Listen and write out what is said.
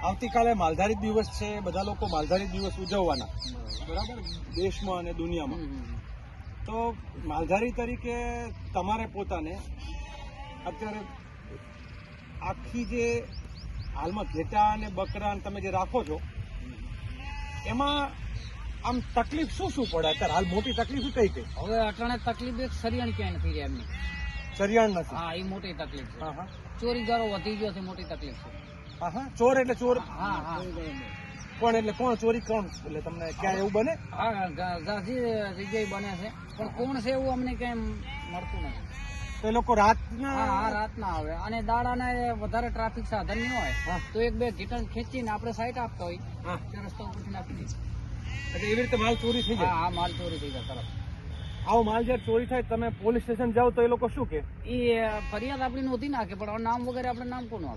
આવતીકાલે માલધારી દિવસ છે, બધા લોકો માલધારી દિવસ ઉજવવાના, બરાબર, દેશમાં અને દુનિયામાં. તો માલધારી તરીકે તમારે પોતાને અત્યારે આખી જે હાલમાં ઘેટા અને બકરા તમે જે રાખો છો એમાં આમ તકલીફ શું શું પડે અત્યારે? હાલ મોટી તકલીફ કઈ કઈ? હવે અટાણે તકલીફ એક સરિયાણી ક્યાંય નથી રહી એમની. સરિયાણ નથી? હા, એ મોટી તકલીફ છે. હા હા ચોરી ગારો વધી ગયો છે, મોટી તકલીફ છે. હા હા ચોર એટલે ચોર? હા હા કોણ એટલે કોણ ચોરી? કોણ એટલે તમને ક્યાં એવું બને? હા, ઝાઝી જગ્યાએ બને છે, પણ કોણ છે એવું અમને ક્યાંય મળતું નથી. તો એ લોકો રાતના? હા હા, રાતના આવે અને દાડાના વધારે ટ્રાફિક સાધન નહીં હોય તો એક બે ઘીટણ ખેંચીને આપણે સાઈડ આપતા હોય તે રસ્તા ઉપરથી નાખી દઈએ. એટલે એવી રીતે માલ ચોરી થઈ હા જાય? હા, માલ ચોરી થઈ જાય તરત. આવો માલ જયારે ચોરી થાય તમે પોલીસ સ્ટેશન જાઓ તો એ લોકો શું કે? એ ફરિયાદ આપણી નોંધી નાખે, પણ નામ વગેરે આપણે નામ કોનું આપે?